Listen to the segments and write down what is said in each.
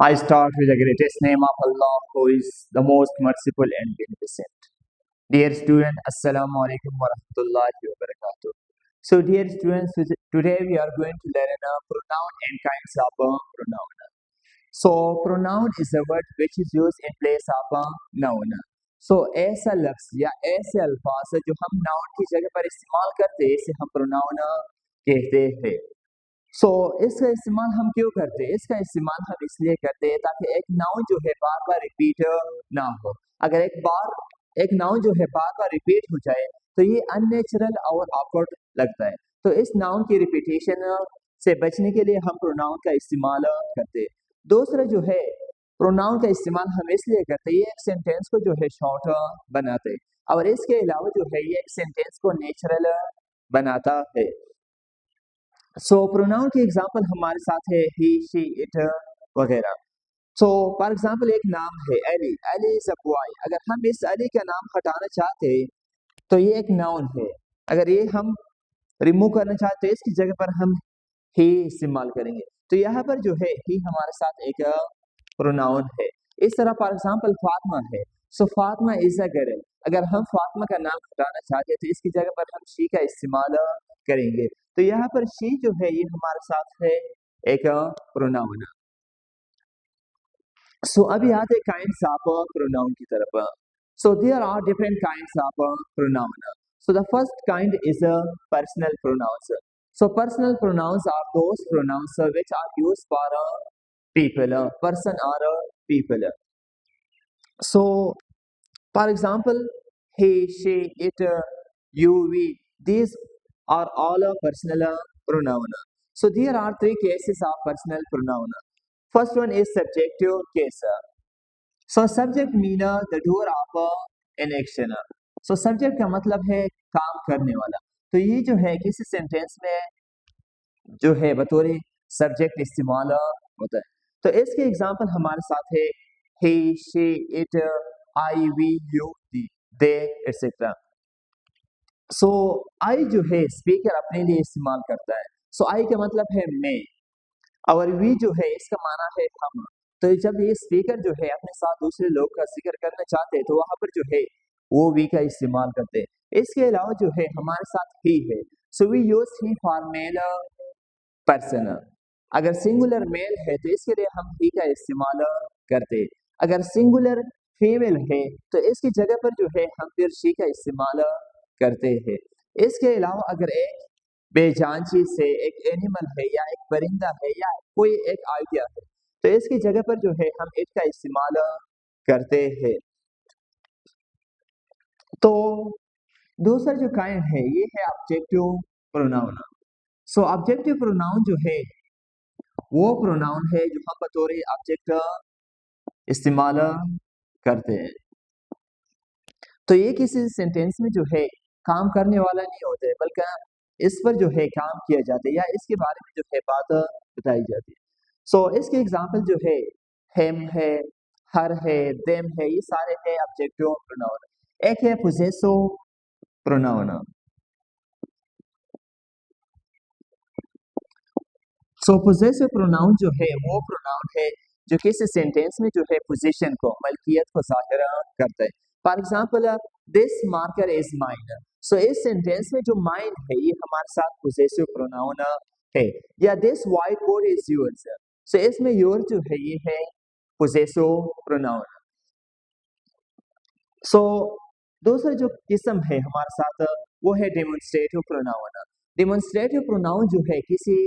I start with the greatest name of Allah, who is the most merciful and beneficent. Dear student, Assalamu alaikum wa rahmatullahi wa barakatuh. So, dear students, today we are going to learn a pronoun and kinds of a pronoun. So, pronoun is a word which is used in place of a noun. So, ऐसा लफ्ज या ऐसे अल्फाज जो हम noun की जगह पर इस्तेमाल करते हैं इसे हम प्रोनाउन कहते हैं। इसका इस्तेमाल हम क्यों करते हैं? इसका इस्तेमाल हम इसलिए करते हैं ताकि एक नाउन जो है बार बार रिपीट ना हो। अगर एक नाउन जो है बार बार रिपीट हो जाए तो ये अननेचुरल और ऑकवर्ड लगता है। तो इस नाउन की रिपीटेशन से बचने के लिए हम प्रोनाउन का इस्तेमाल करते हैं। दूसरा जो है प्रोनाउन का इस्तेमाल हम इसलिए करते हैं, ये एक सेंटेंस को जो है शॉर्ट बनाते हैं और इसके अलावा जो है ये एक सेंटेंस को नेचुरल बनाता है। प्रोनाउन की एग्जांपल हमारे साथ है ही, शी, इट वगैरह। फॉर एग्जांपल एक नाम है Ali, Ali is a boy. अगर हम इस अली का नाम हटाना चाहते हैं तो ये एक नाउन है। अगर ये हम रिमूव करना चाहते हैं इसकी जगह पर हम ही इस्तेमाल करेंगे। तो यहाँ पर जो है ही हमारे साथ एक प्रोनाउन है। इस तरह फॉर एग्जांपल फातिमा है, फातिमा इज अ गर्ल। अगर हम फातिमा का नाम हटाना चाहते हैं तो इसकी जगह पर हम शी का इस्तेमाल करेंगे। तो यहाँ पर शी जो है ये हमारे साथ है एक प्रोनाउन। अभी आते काइंड्स ऑफ प्रोनाउन की तरफ। There are different kinds of pronoun. The first kind is personal pronouns. Personal pronouns are those pronouns which are used for people, person or people. For example, he, she, it, you, we, these are all a personal pronoun. There are three cases of personal pronoun. First one is subjective case. Subject mean the doer of an action. Subject का मतलब है काम करने वाला। तो ये जो है किसी सेंटेंस में जो है बतौर सब्जेक्ट इस्तेमाल होता है। तो इसके एग्जाम्पल हमारे साथ है he, she, it, I, we, you, they, etc. I जो है स्पीकर अपने लिए इस्तेमाल करता है। I का मतलब है मैं और we जो है इसका माना है हम। तो जब ये स्पीकर जो है अपने साथ दूसरे लोग का जिक्र करना चाहते हैं तो वहां पर जो है वो we का इस्तेमाल करते हैं। इसके अलावा जो है हमारे साथ he है। We use he for male person। अगर सिंगुलर मेल है तो इसके लिए हम ही का इस्तेमाल करते हैं। अगर सिंगुलर फीमेल है तो इसकी जगह पर जो है हम फिर शी का इस्तेमाल करते हैं। इसके अलावा अगर एक बेजान चीज है, एक एनिमल है या एक परिंदा है या कोई एक आइडिया है तो इसकी जगह पर जो है हम इट का इस्तेमाल करते हैं। तो दूसरा जो काइंड है ये है ऑब्जेक्टिव प्रोनाउन। ऑब्जेक्टिव प्रोनाउन जो है वो प्रोनाउन है जो हम बतौर ऑब्जेक्ट इस्तेमाल करते हैं। तो ये किसी सेंटेंस में जो है काम करने वाला नहीं होता है बल्कि इस पर जो है काम किया जाता है या इसके बारे में जो है बात बताई जाती है। इसके एग्जांपल जो है हिम है, हर है, देम है, ये सारे है ऑब्जेक्टिव प्रोनाउन। एक है पोजेसिव प्रोनाउन। पोजेसिव प्रोनाउन जो है वो प्रोनाउन है जो किसी सेंटेंस में जो है पोजीशन को, मलकियत को जाहिर करता है। For example this marker is mine. इस सेंटेंस में जो माइन है ये हमारे साथ पोजेसिव प्रोनाउन है। या this white board is yours. इसमें योर जो है ये है पोजेसिव प्रोनाउन। दूसरा जो किस्म है हमारे साथ वो है डेमोन्स्ट्रेटिव प्रोनाउन। डेमोन्स्ट्रेटिव प्रोनाउन जो है किसी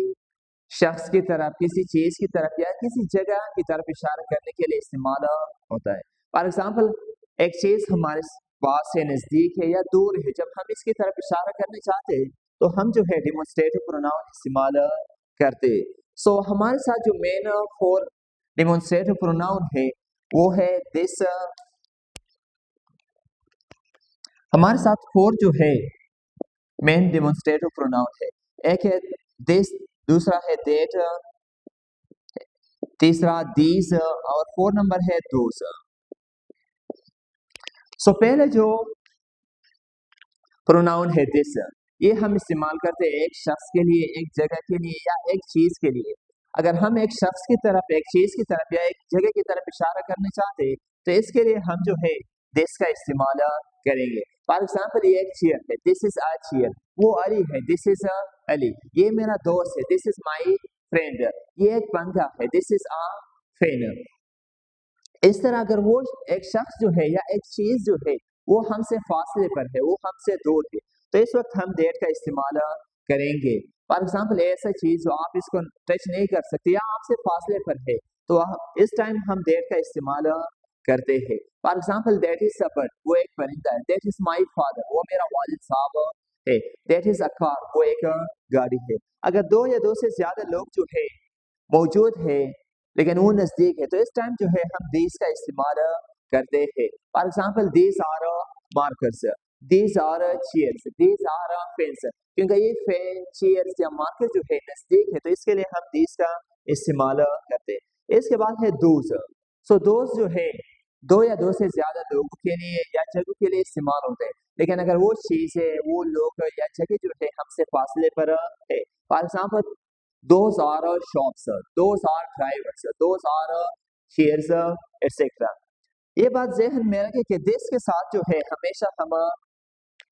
शख्स की तरफ, किसी चीज की तरफ या किसी जगह की तरफ इशारा करने के लिए इस्तेमाल होता है। फॉर एग्जांपल एक चीज हमारे पास है, नजदीक है या दूर है, जब हम इसकी तरफ इशारा करने चाहते हैं तो हम जो है डेमोन्स्ट्रेटिव प्रोनाउन इस्तेमाल करते हैं। हमारे साथ जो मेन 4 डेमोन्स्ट्रेटिव प्रोनाउन है वो है दिस। हमारे साथ 4 जो है मेन डेमोन्स्ट्रेटिव प्रोनाउन है। एक है दिस, दूसरा है दैट, तीसरा दीज और 4 नंबर है दोस। पहले जो प्रोनाउन है दिस, ये हम इस्तेमाल करते हैं एक शख्स के लिए, एक जगह के लिए या एक चीज के लिए। अगर हम एक शख्स की तरफ, एक चीज की तरफ या एक जगह की तरफ इशारा करना चाहते हैं तो इसके लिए हम जो है दिस का इस्तेमाल करेंगे। फॉर एग्जाम्पल ये एक चेयर है, दिस इज अ चेयर। वो अली है, दिस इज अ अली। ये मेरा दोस्त है, दिस इज माई फ्रेंड। ये एक पंखा है, दिस इज अ फैन। इस तरह अगर वो एक शख्स जो है या एक चीज जो है वो हमसे फासले पर है, वो हमसे दूर है, तो इस वक्त हम डेट का इस्तेमाल करेंगे। फॉर एग्जाम्पल ऐसा चीज जो आप इसको टच नहीं कर सकते या आपसे फासले पर है, तो इस टाइम हम डेट का इस्तेमाल करते हैं। For example that is a bird, वो एक परिंदा है। दैट इज माई फादर, वो मेरा वालिद साहब है। दैट इज अ कार, वो एक गाड़ी है। अगर दो या दो से ज्यादा लोग जो है मौजूद है लेकिन वो नजदीक है, तो इस टाइम जो है हम दीज का इस्तेमाल करते हैं। For example these are markers, these are chairs, these are pens. क्योंकि ये पेन, चेयर्स या मार्कर जो है नजदीक है, तो इसके लिए हम दीज का इस्तेमाल करते हैं। इसके बाद है दोज। सो दोज जो है दो या दो से ज्यादा लोगों के लिए या जगह के लिए इस्तेमाल होते हैं। लेकिन अगर वो चीज है, वो लोग या जगह जो है हमसे फासले पर है, for example those are shops, those are drivers, those are chairs, etc. ये बात ज़हन में रखें कि this के साथ जो है हमेशा हम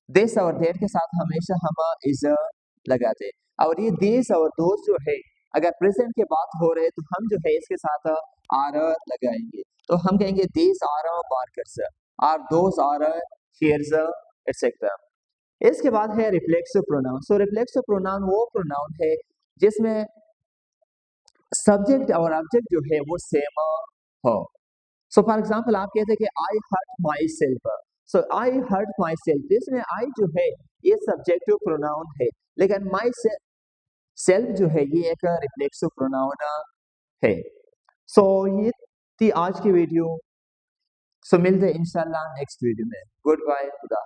this और that के साथ हमेशा हम is लगाते हैं। और ये this और those जो है अगर प्रेजेंट की बात हो रहे तो हम जो है इसके साथ are लगाएंगे। तो हम कहेंगे these are markers, or those are chairs, etc. इसके बाद है रिफ्लेक्सिव प्रोनाउन। सो रिफ्लेक्सिव प्रोनाउन वो प्रोनाउन है जिसमें सब्जेक्ट और ऑब्जेक्ट जो है वो सेम हो। सो फॉर एग्जाम्पल आप कहते हैं कि I hurt myself. So I hurt myself, इसमें आई जो है ये सब्जेक्टिव प्रोनाउन है, लेकिन माई सेल्फ जो है ये एक रिफ्लेक्सिव प्रोनाउन है। सो ये थी आज की वीडियो। सो मिलते हैं इंशाल्लाह नेक्स्ट वीडियो में। गुड बाय, खुदा।